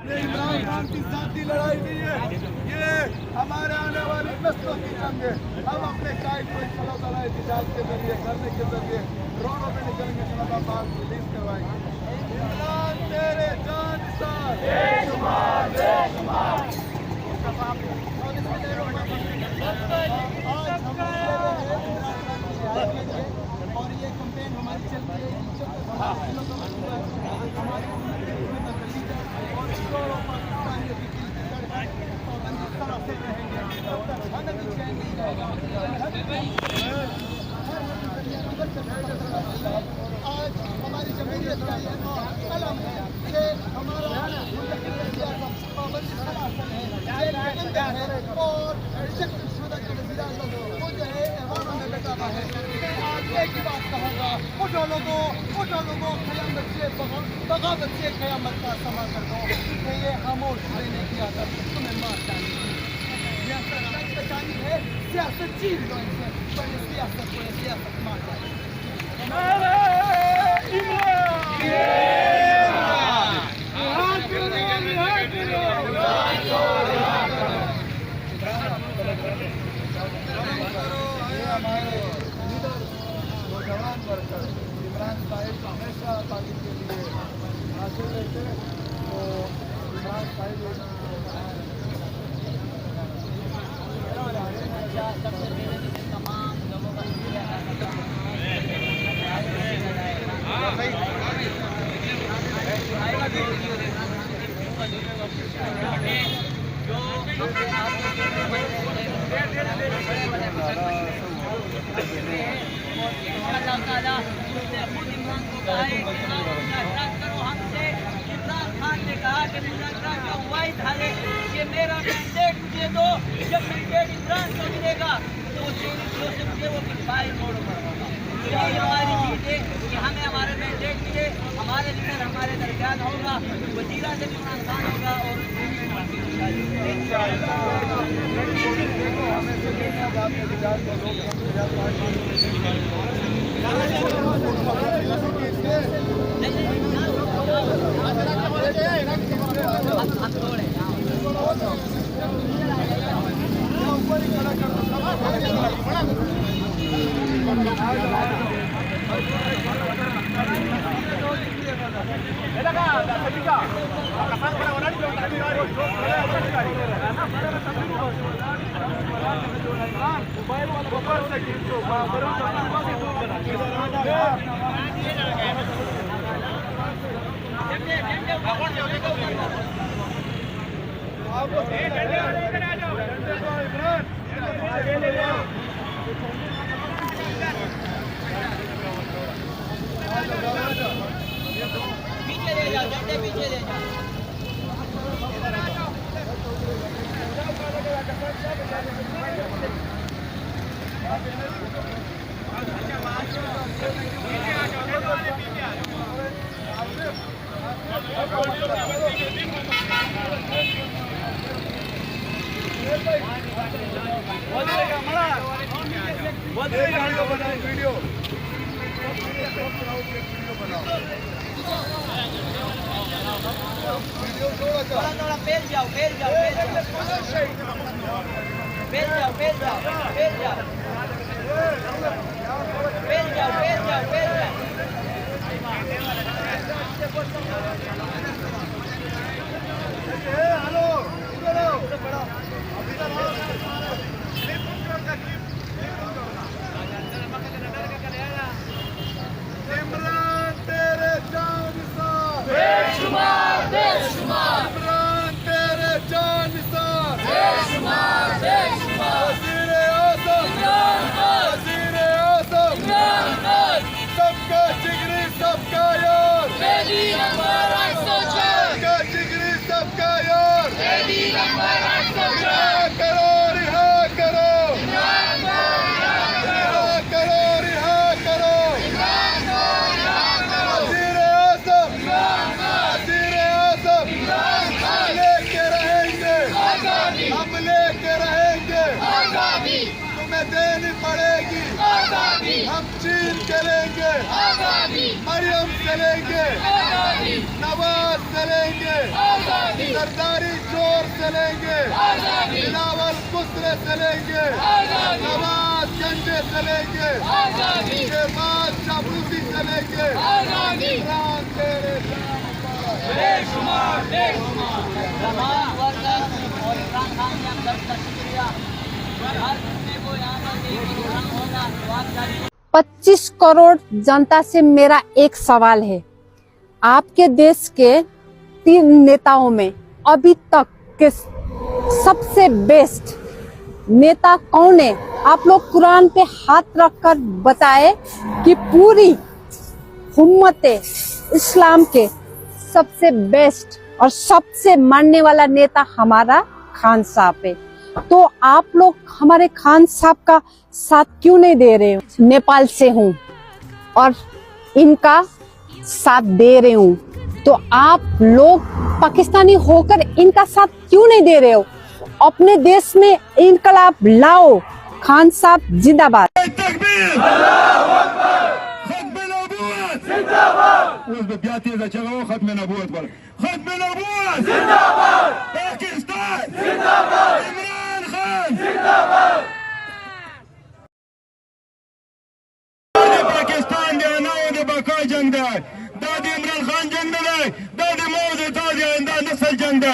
ये इमरान खान की जाती लड़ाई नहीं है, ये हमारे आने वाली नस्लों की जंग है। हम अपने कायद को इंशाअल्लाह ताला एहतजाज के जरिए करने के जरिए रोडों पे निकलेंगे, इंशाअल्लाह बात रिलीज करवाएंगे। इमरान तेरे जान निसार और ये कैंपेन हमारी चल रही है आज हमारी जमहूरियत का ये कलम है, ये हमारा पाबंदी सलासन है, ये है और शुदा के वज़ीर आज़म वो जो है ऐवानों में बैठा हुआ है। मैं आज एक ही बात कहूँगा, उठो लोगों, क़यामत से बगावत से क़यामत का समा कर दो। ये खामोश रहने की आदत तुम्हें मार डालेगी। सियासत बचानी है, सियासत जीत लो इनसे, पहले सियासत को सियासत मार डालेगी। हमारे लीडर नौजवान वर्कर इमरान साहिब हमेशा तालीम के लिए हाजिर रहते हैं, तो इमरान साहिब तमाम लोगों का इमरान खान ने कहा कि मेरा मैंडेट मुझे दो, जब मैंडेट इमरान को मिलेगा तो उससे मुझे वो फाइल मोड़ूंगा। यही हमारी जीत है कि हमें हमारे मैंडेट मिले, हमारे लीडर हमारे दरमियान होगा, वज़ीर आज़म इमरान खान होगा और पीछे ले जाओ, पीछे ले जाओ। वीडियो थोड़ा फैल जाओ, फैल जाओ, फैल जाओ, फैल जाओ, फैल जाओ, फैल जाओ, फैल जाओ, फैल जाओ, फैल जाओ। हेलो, इधर आओ, इधर आओ। इमरान तेरे जान निसार, बेशुमार बेशुमार। इमरान तेरे जान निसार, बेशुमार बेशुमार। वज़ीर आज़म इमरान खान, वज़ीर आज़म इमरान खान, सबका जिगरी सबका यार, मेरी नंबर 804, सबका जिगरी सबका यार, मेरी नंबर 804। करो रिहा करो इमरान को, रिहा करो, रिहा करो इमरान को, रिहा करो। वज़ीर आज़म इमरान खान, वज़ीर आज़म इमरान खान, लेके रहेंगे आज़ादी, हम लेके रहेंगे आज़ादी, तुम्हें देनी पड़ेगी आज़ादी, हम चीन के लेंगे आज़ादी, मरियम से लेंगे आज़ादी, नवाज से लेंगे आज़ादी, से लेंगे, बिलावल कुसरे से लेंगे, नवाज गंजे से लेंगे, उसके बाद चाबूसी से लेंगे, इमरान तेरे बेशुमार तमाम वर्कर्स और इमरान खान ने हम सबका शुक्रिया। हर बंदे को यहाँ पर होना 25 करोड़ जनता से मेरा एक सवाल है। आपके देश के 3 नेताओं में अभी तक के सबसे बेस्ट नेता कौन है? आप लोग कुरान पे हाथ रखकर बताए कि पूरी उम्मत इस्लाम के सबसे बेस्ट और सबसे मानने वाला नेता हमारा खान साहब है। तो आप लोग हमारे खान साहब का साथ क्यों नहीं दे रहे हो? नेपाल से हूँ और इनका साथ दे रहे हूँ, तो आप लोग पाकिस्तानी होकर इनका साथ क्यों नहीं दे रहे हो? अपने देश में इनकलाब लाओ। खान साहब जिंदाबाद। पाकिस्तान दे अनाओ दे बका जंग दे, दादी इमरान खान जंग दे, दादी मौज दादी आइंदा नस्ल जंग दे।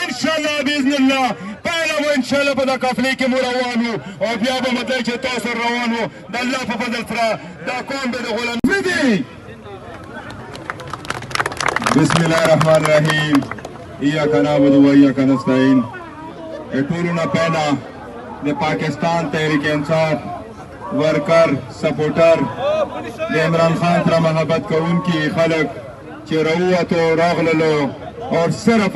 इंशाल्लाह बिइज़्निल्लाह पहला वो इंशाल्लाह पता काफले के मुरवान हो और बियाबा मतलब के तौसर रवान हो दल्ला फजल फरा दा कौन बे गुलाम दी। बिस्मिल्लाहिर्रहमानिर्रहीम इय्याका नअबुदु व इय्याका नस्तईन। एटूलना पहला दे पाकिस्तान तहरीक इंसाफ वर्कर सपोर्टर इमरान खान तरा मोहब्बत को उनकी खलक चिरौत और रागलो और सिर्फ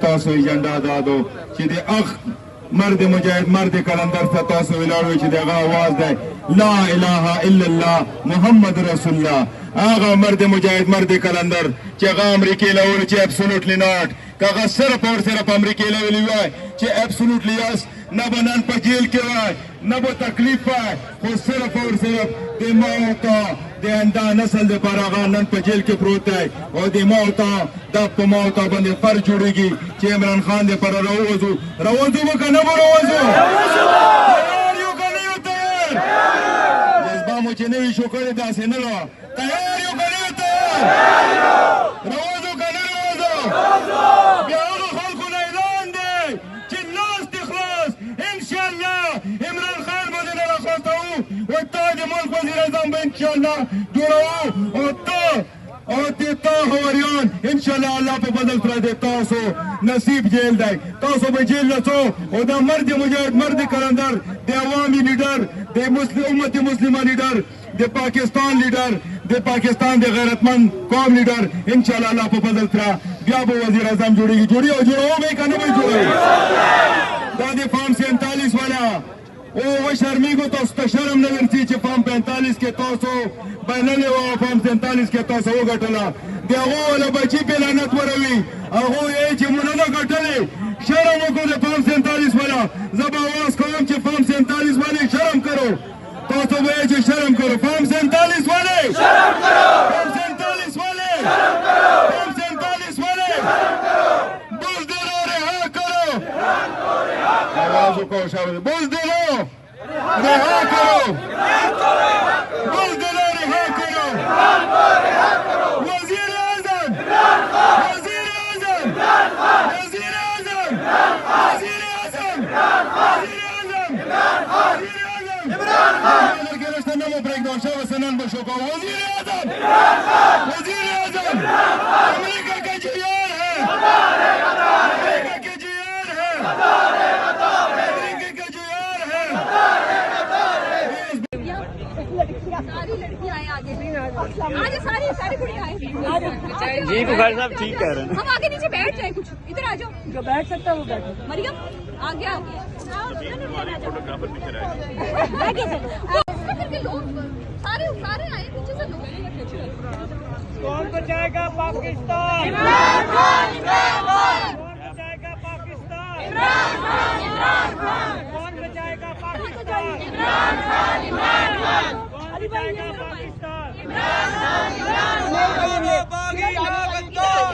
तौसो एजेंडा दादो चिदे अख मर्द मुजाहिद मर्द कलंदर से तौसो इलाड़ो चिदे आवाज दे ला इलाहा इल्लल्लाह मुहम्मद रसूलुल्लाह। आगा मर्द मुजाहिद मर्द कलंदर चेगा अमरीकी लेवल चे एब्सोल्युटली नॉट कागा सिर्फ और सिर्फ अमरीकी लेवल हुआ चे एब्सोल्युटली यस न बनन पर जेल के वाय न वो तकलीफ है वो सिर्फ और सिर्फ दिमाग दे अंदा नस्ल दे पारागा नन पर जेल के प्रोत है और दिमाग दब मौत बंदे फर जुड़ेगी चे इमरान खान दे पर रवोजू वो का न रवोजू तैयारियों का नहीं होता है जज्बा मुझे नहीं शुक्र दासे न लो तैयारियों का नहीं होता है रवोजू का नहीं रवोजू बिहार खान को ऐलान दे चिल्लास तिखलास इंशाल्लाह इमरान खान मुझे न रखता हूँ वो ताज मुल्क वज़ीर आज़म इंशाल्लाह जुड़ाऊँ और देता हवारियान इंशाल्लाह अल्लाह पे बदल कर देता सो नसीब जेल दे तो सो पे जेल रसो और दा मर्द मुजाहिद मर्द कलंदर दे अवामी लीडर दे मुस्लिम उम्मत मुस्लिमा लीडर दे पाकिस्तान लीडर दे पाकिस्तान दे गैरतमंद कौम लीडर इंशाल्लाह अल्लाह पे बदल कर बिया वो वज़ीर आज़म जुड़ेगी जुड़ियो जुड़ो में का नहीं जुड़ो दादी फॉर्म 47 वाला ओ वो शर्मी को तो शर्म न वर्ती चे फॉर्म 45 के तो सो बैनले वो फॉर्म 47 के तो सो गटला दे वो वाला बची पे लानत वरवी अहो ये चे मुनना गटले शर्म को दे फॉर्म 47 वाला जब आवाज कौम चे फॉर्म 47 वाले शर्म करो तो वो चे शर्म करो फॉर्म 47 वाले शर्म करो फॉर्म 47 वाले शर्म करो फॉर्म 47 वाले शर्म करो बुज़दिलो रिहा करो आवाज को शाबाश बुज़दिलो रिहा करो बुज़दिलो रिहा करो वज़ीर आज़म वज़ीर आज़म वज़ीर आज़म वज़ीर आज़म वज़ीर आज़म वज़ीर आज़म इमरान खान के रस्ते में ब्रेक डाउन शाबाश सनन बशोका वज़ीर आज़म वज़ीर आज़म अमेरिका का जियार है अमेरिका के जियार है अमेरिका के जियार है सारी लड़कियां आए आगे आगे सारी कुड़ियां आए जी बुखार साहब ठीक कह रहे हैं। हम आगे नीचे बैठ जाए कुछ इधर आ जाओ जो बैठ सकता है वो बैठो मरियम आगे लोग सारे आए पीछे से लोग कौन बचाएगा पाकिस्तान? इमरान खान कौन बचाएगा पाकिस्तान? कौन बचाएगा पाकिस्तान? कौन बचाएगा पाकिस्तान?